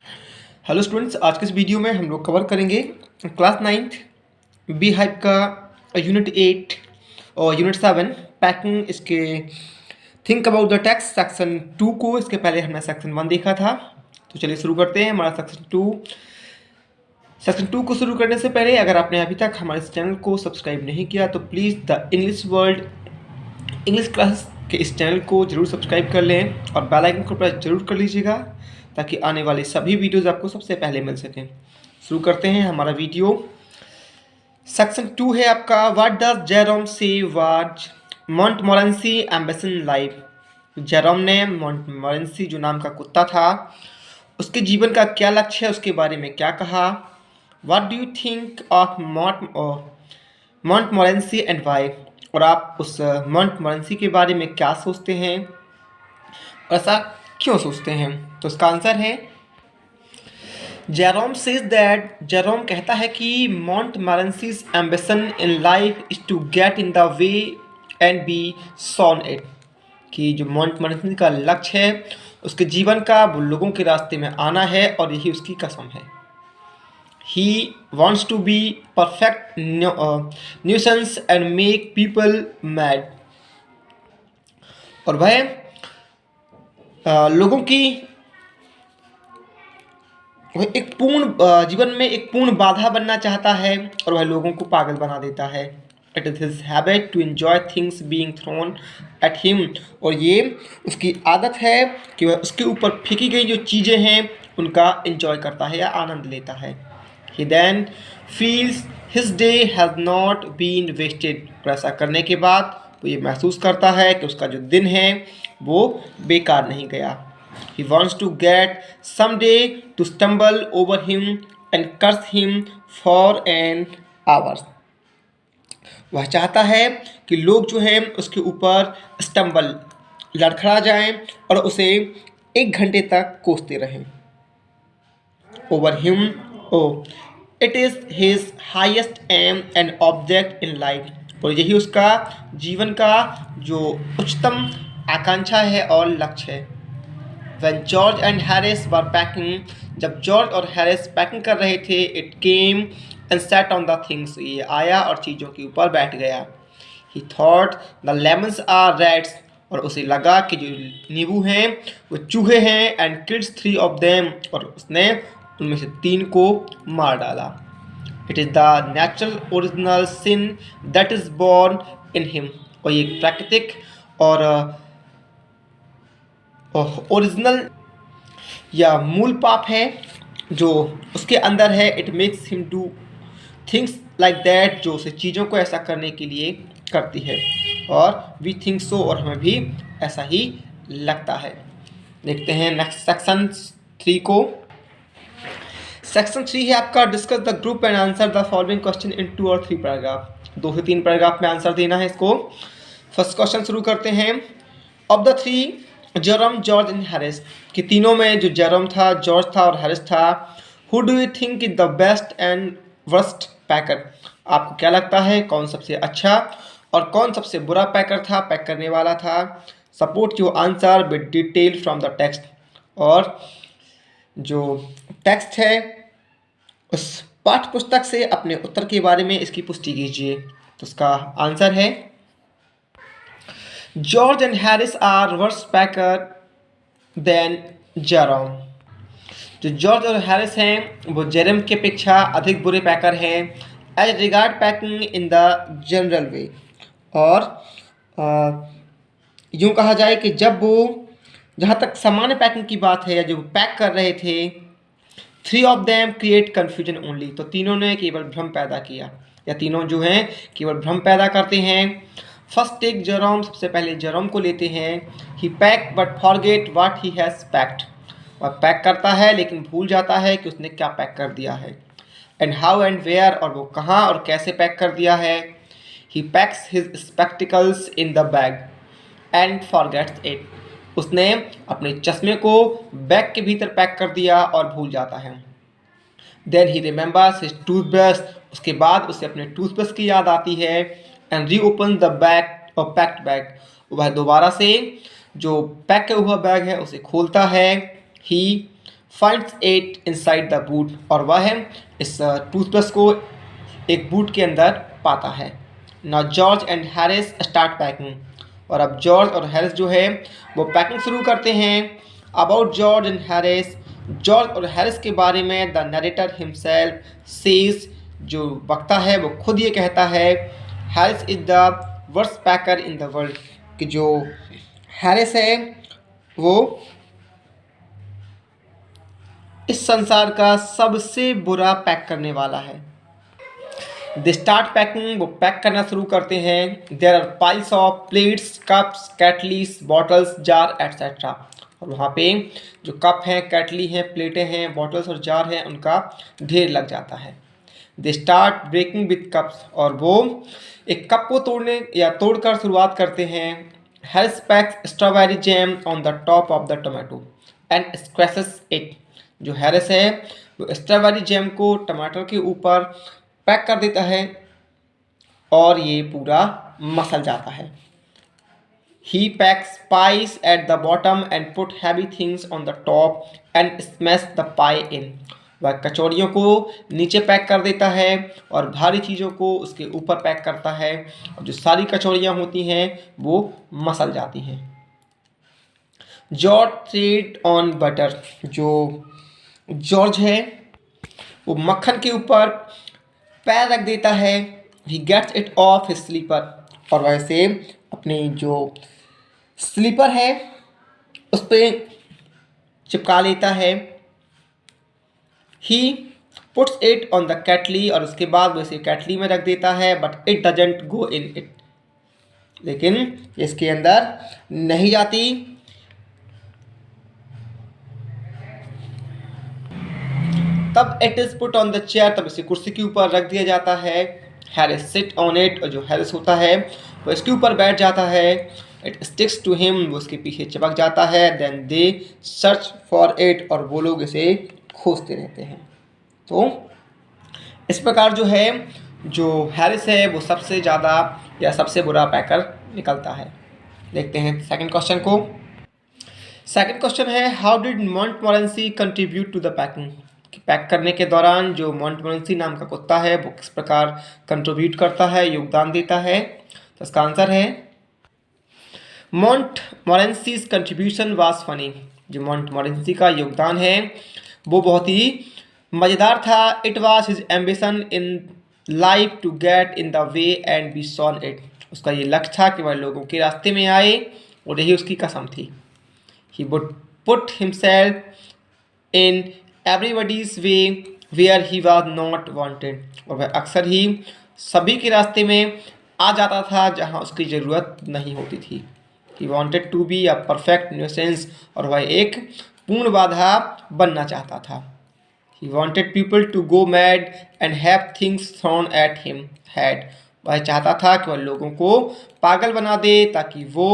Hello students, आज के इस वीडियो में हम लोग कवर करेंगे क्लास 9th बी हाइप का यूनिट 8 और यूनिट 7 पैकिंग। इसके think about the text section 2 को। इसके पहले हमने सेक्शन 1 देखा था, तो चलिए शुरू करते हैं हमारा सेक्शन 2 को शुरू करने से पहले अगर आपने अभी तक हमारे इस चैनल को सब्सक्राइब नहीं किया तो please the English world English class के इस चैनल को जरूर सब्सक्राइब कर लें और बेल आइकन को प्रेस जरूर कर लीजिएगा ताकि आने वाले सभी वीडियोज़ आपको सबसे पहले मिल सकें। शुरू करते हैं हमारा वीडियो। सेक्शन 2 है आपका, व्हाट डज जेरोम से वाज मॉन्टमोरेंसी एम्बिशन लाइफ। जेरोम ने मॉन्टमोरेंसी जो नाम का कुत्ता था उसके जीवन का क्या लक्ष्य है, उसके बारे में क्या कहा। What do you think of Montmorency and why, और आप उस मॉन्टमोरेंसी के बारे में क्या सोचते हैं और ऐसा क्यों सोचते हैं। तो इसका आंसर है जेरोम सेज दैट, जेरोम कहता है कि Montmorency's ambition in life is to get in the way and be sworn at, कि जो मॉन्टमोरेंसी का लक्ष्य है उसके जीवन का वो लोगों के रास्ते में आना है और यही उसकी कसम है। He wants to be perfect nuisance and make people mad, और वह लोगों की वह एक पूर्ण जीवन में एक पूर्ण बाधा बनना चाहता है और वह लोगों को पागल बना देता है। It is his habit to enjoy things being thrown at him, और ये उसकी आदत है कि वह उसके ऊपर फेंकी गई जो चीज़ें हैं उनका एंजॉय करता है या आनंद लेता है। He then feels his day has not been wasted, और ऐसा करने के बाद वो ये महसूस करता है कि उसका जो दिन है वो बेकार नहीं गया। He wants to get someday to stumble over him and curse him for an hour. वह चाहता है कि लोग जो है उसके ऊपर स्टम्बल लड़खड़ा जाएं और उसे 1 घंटे तक कोसते रहें। Over him, it is his highest aim and object in life, और यही उसका जीवन का जो उच्चतम आकांक्षा है और लक्ष्य है। When George and Harris were packing, जब जॉर्ज और हैरिस पैकिंग कर रहे थे, it came and sat on the things, ये आया और चीज़ों के ऊपर बैठ गया। He thought the lemons are rats, और उसे लगा कि जो नींबू हैं वो चूहे हैं, एंड किल्स 3 of them, और उसने उनमें से 3 को मार डाला। It is the natural original sin that is born in him, और ये प्राकृतिक और ओरिजिनल या मूल पाप है जो उसके अंदर है। It makes him do things like that, जो उसे चीज़ों को ऐसा करने के लिए करती है, और वी थिंक सो, और हमें भी ऐसा ही लगता है। देखते हैं नेक्स्ट सेक्शन 3 को। सेक्शन 3 है आपका, discuss the group and answer the following question in 2 और 3 पैराग्राफ। 2 से 3 पैराग्राफ में आंसर देना है इसको। फर्स्ट क्वेश्चन शुरू करते हैं। Of the 3 Jerome, George and Harris, कि तीनों में जो जेरोम था, जॉर्ज था और हैरिस था, who do you think is the best and worst packer, आपको क्या लगता है कौन सबसे अच्छा और कौन सबसे बुरा पैकर था, पैक करने वाला था। Support your answer with detail from the text, और जो टेक्स्ट है उस पाठ्य पुस्तक से अपने उत्तर के बारे में इसकी पुष्टि कीजिए। तो इसका आंसर है George and Harris are worse packer than Jerome, जो जॉर्ज और हैरिस हैं वो जेरोम की अपेक्षा अधिक बुरे पैकर हैं। As regard packing in the general way, और यूँ कहा जाए कि जब वो जहाँ तक सामान्य पैकिंग की बात है या जो पैक कर रहे थे, 3 of them create confusion only, तो तीनों ने केवल भ्रम पैदा किया, या तीनों जो हैं केवल भ्रम पैदा करते हैं। फर्स्ट टेक जेरोम, सबसे पहले जेरोम को लेते हैं। He pack but forget what he has packed, वह पैक करता है लेकिन भूल जाता है कि उसने क्या पैक कर दिया है। एंड हाउ एंड वेयर, और वो कहाँ और कैसे पैक कर दिया है। He packs his spectacles in the bag and forgets it, उसने अपने चश्मे को बैग के भीतर पैक कर दिया और भूल जाता है। Then he remembers his toothbrush, उसके बाद उसे अपने टूथब्रश की याद आती है। And re open the bag और पैक्ड बैग, वह दोबारा से जो पैक हुआ बैग है उसे खोलता है। He finds it inside the boot, और वह इस टूथब्रश को एक बूट के अंदर पाता है। Now George and Harris start packing, और अब जॉर्ज और हैरिस जो है वो पैकिंग शुरू करते हैं। About George and Harris, George और हैरिस के बारे में द नरेटर हिमसेल्फ सेज, जो वक्ता है वो खुद ये कहता है, Harris is the worst packer in the world, कि जो हैरिस है वो इस संसार का सबसे बुरा पैक करने वाला है। दे स्टार्ट पैकिंग, वो पैक करना शुरू करते हैं। There are piles of plates, cups, kettles, bottles, jar etcetera, और वहाँ पे जो कप हैं, कैटली हैं, प्लेटें हैं, बॉटल्स और जार हैं, उनका ढेर लग जाता है। They start breaking with cups, और वो एक कप को तोड़ने या तोड़कर शुरुआत करते हैं। Harris packs strawberry jam on the top of the tomato and squashes it, जो हैरिस है वो स्ट्रॉबेरी जैम को टमाटर के ऊपर पैक कर देता है और ये पूरा मसल जाता है। He packs pies at the bottom and put heavy things on the top and smash the pie in. वह कचौड़ियों को नीचे पैक कर देता है और भारी चीज़ों को उसके ऊपर पैक करता है, और जो सारी कचौड़ियाँ होती हैं वो मसल जाती हैं। जॉर्ज ट्रेड ऑन बटर, जो जॉर्ज है वो मक्खन के ऊपर पैर रख देता है। He gets it off his slipper, और वैसे अपनी जो स्लीपर है उस पर चिपका लेता है। He puts it on the kettle, और उसके बाद वैसे कैटली में रख देता है। But it doesn't go in it, लेकिन इसके अंदर नहीं जाती। तब it is put on the chair, तब इसे कुर्सी के ऊपर रख दिया जाता है। हैरिस सिट ऑन इट, और जो हैरिस होता है वो इसके ऊपर बैठ जाता है। इट स्टिक्स टू हिम, वो उसके पीछे चिपक जाता है। Then they search for it, और वो लोग इसे खोजते रहते हैं। तो इस प्रकार जो है जो हैरिस है वो सबसे ज़्यादा या सबसे बुरा पैकर निकलता है। देखते हैं सेकंड क्वेश्चन को। सेकंड क्वेश्चन है, how did Montmorency contribute to the packing, कि पैक करने के दौरान जो मॉन्टमोरेंसी नाम का कुत्ता है वो किस प्रकार कंट्रीब्यूट करता है, योगदान देता है। तो इसका आंसर है मॉन्टमोरेंसीज कंट्रीब्यूशन वाज फनी, जो मॉन्टमोरेंसी का योगदान है वो बहुत ही मज़ेदार था। It was his ambition in life to get in the way and be sworn at, उसका ये लक्ष्य था कि वह लोगों के रास्ते में आए, और यही उसकी कसम थी। He would put himself in everybody's way where he was not wanted, और वह अक्सर ही सभी के रास्ते में आ जाता था जहाँ उसकी ज़रूरत नहीं होती थी। He wanted to be a perfect nuisance, और वह एक पूर्ण बाधा बनना चाहता था। He wanted people to go mad and have things thrown at him head, वह चाहता था कि वह लोगों को पागल बना दे ताकि वो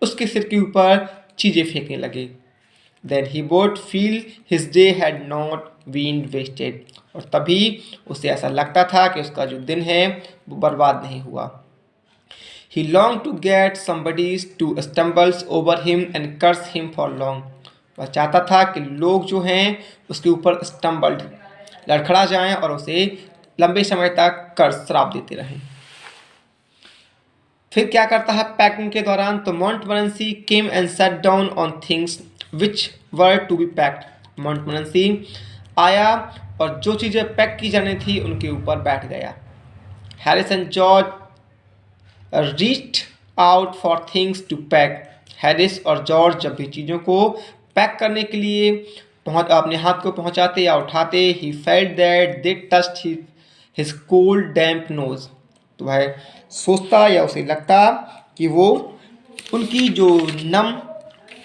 उसके सिर के ऊपर चीज़ें फेंकने लगे। Then he would feel his day had not been wasted, और तभी उसे ऐसा लगता था कि उसका जो दिन है वो बर्बाद नहीं हुआ। He longed to get somebody to stumble over him and curse him for long, वह चाहता था कि लोग जो हैं उसके ऊपर स्टम्बल्ड लड़खड़ा जाएं और उसे लंबे समय तक कर्ज श्राप देते रहें। फिर क्या करता है पैकिंग के दौरान, तो Montmorency came and sat down on things which were to be packed, Montmorency आया और जो चीज़ें पैक की जानी थी उनके ऊपर बैठ गया। Harris and George reached out for things to pack, Harris और जॉर्ज जब भी चीज़ों को पैक करने के लिए अपने हाथ को पहुंचाते या उठाते, he felt that they touched his cold damp nose, तो वह सोचता या उसे लगता कि वो उनकी जो नम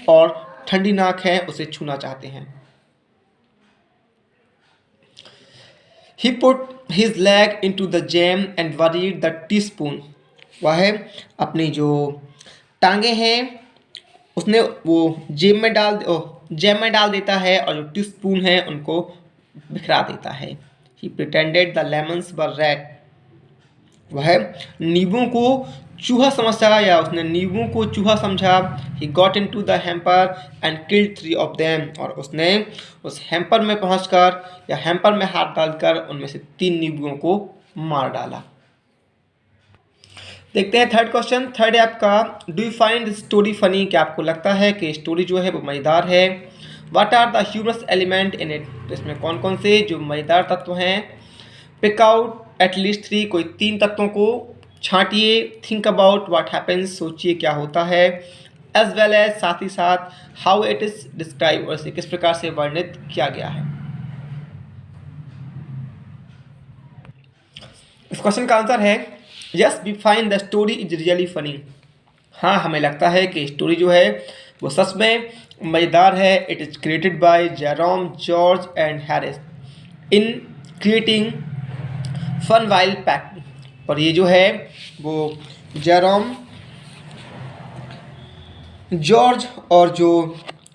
और ठंडी नाक है उसे छूना चाहते हैं। He put his leg into the jam and worried the teaspoon, वह अपनी जो टांगे हैं उसने वो जैम में डाल देता है और जो टीस्पून है उनको बिखरा देता है। He pretended the lemons were red, वह नींबुओं को चूहा समझा या उसने नींबुओं को चूहा समझा। He got into the hamper and killed 3 of them, और उसने उस हैम्पर में पहुंचकर या हैम्पर में हाथ डालकर उनमें से 3 नींबुओं को मार डाला। देखते हैं थर्ड क्वेश्चन। थर्ड है आपका, do you find this story funny, क्या आपको लगता है कि स्टोरी जो है वो मज़ेदार है। What are the humorous element in it, तो इसमें कौन कौन से जो मज़ेदार तत्व हैं। पिक आउट एटलीस्ट 3, कोई 3 तत्वों को छांटिए। थिंक अबाउट व्हाट हैपेंस, सोचिए क्या होता है। एज वेल एज, साथ ही साथ, हाउ इट इज डिस्क्राइब, और इसे किस प्रकार से वर्णित किया गया है। इस क्वेश्चन का आंसर है yes, we find the story is really funny. हाँ, हमें लगता है कि स्टोरी जो है वो सच में मज़ेदार है। It is created by Jerome, George and Harris in creating fun while packing, और ये जो है वो जेरोम, जॉर्ज और जो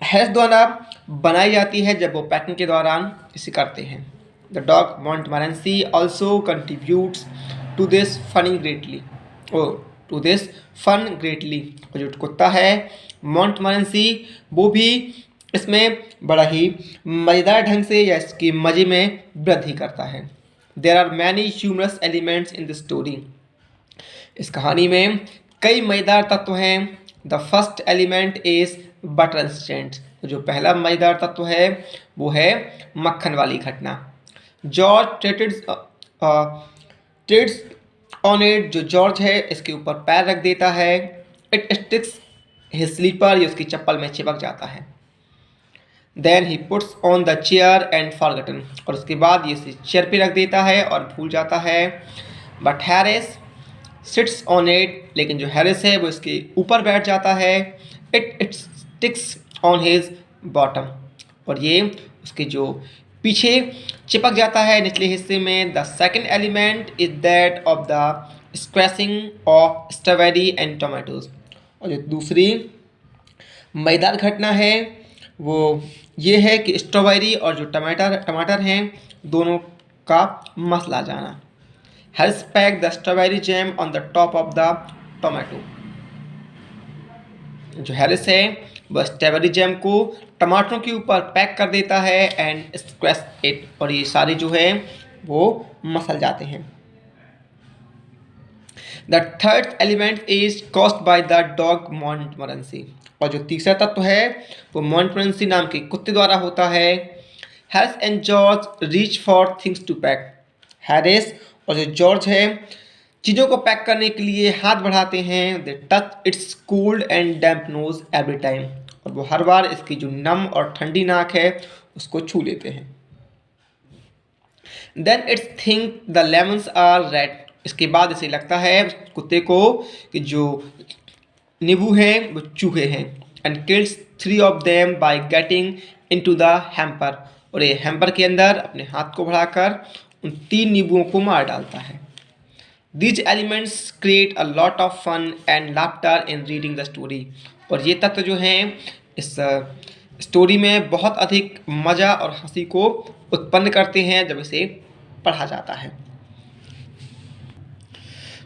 हैरिस द्वारा बनाई जाती है जब वो पैकिंग के दौरान इसे करते हैं। The dog Montmorency also contributes to this funny greatly, to this fun greatly, और जो कुत्ता है मॉन्टमोरेंसी वो भी इसमें बड़ा ही मज़ेदार ढंग से या इसकी मज़े में वृद्धि करता है। There are many humorous elements in the story, इस कहानी में कई मज़ेदार तत्व हैं। The first element is butter incident, जो पहला मज़ेदार तत्व है वो है मक्खन वाली घटना। जॉर्ज ट्रेड्स ऑन इट, जो जॉर्ज है इसके ऊपर पैर रख देता है। इट स्टिक्स हिज स्लीपर, ये उसकी चप्पल में चिपक जाता है। Then he puts on the chair and forgotten, और उसके बाद ये इसे चेयर पे रख देता है और भूल जाता है। But Harris sits on it, लेकिन जो हैरिस है वो इसके ऊपर बैठ जाता है। It sticks on his bottom, और ये उसके जो पीछे चिपक जाता है निचले हिस्से में। The second element is that of the squashing of strawberry and tomatoes, और जो दूसरी मज़ेदार घटना है वो ये है कि स्ट्रॉबेरी और जो टमाटर हैं दोनों का मसला जाना। Harris pack the strawberry jam on the top of the tomato, जो हैरिस है वह स्ट्रॉबेरी जैम को टमाटरों के ऊपर पैक कर देता है एंड स्क्वैश इट, और ये सारे जो है वो मसल जाते हैं। The third element is caused by the dog मॉन्टमोरेंसी, और जो तीसरा तत्व है वो मॉन्टमोरेंसी नाम के कुत्ते द्वारा होता है। Harris and George reach for things to pack, Harris और जो जॉर्ज है चीज़ों को पैक करने के लिए हाथ बढ़ाते हैं। They touch its cold and damp nose every time, और वो हर बार इसकी जो नम और ठंडी नाक है उसको छू लेते हैं। Then it's think the lemons are rats, इसके बाद इसे लगता है कुत्ते को कि जो नींबू हैं वो चूहे हैं। And kills 3 of them by getting into the hamper, और ये हैम्पर के अंदर अपने हाथ को बढ़ाकर उन 3 नींबुओं को मार डालता है। These elements create a lot of fun and laughter in reading the story, और ये तत्व जो हैं इस स्टोरी में बहुत अधिक मज़ा और हंसी को उत्पन्न करते हैं जब इसे पढ़ा जाता है।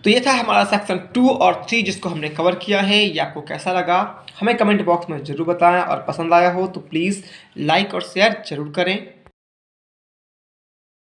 तो ये था हमारा सेक्शन 2 और 3 जिसको हमने कवर किया है। ये आपको कैसा लगा हमें कमेंट बॉक्स में ज़रूर बताएं, और पसंद आया हो तो प्लीज़ लाइक और शेयर ज़रूर करें।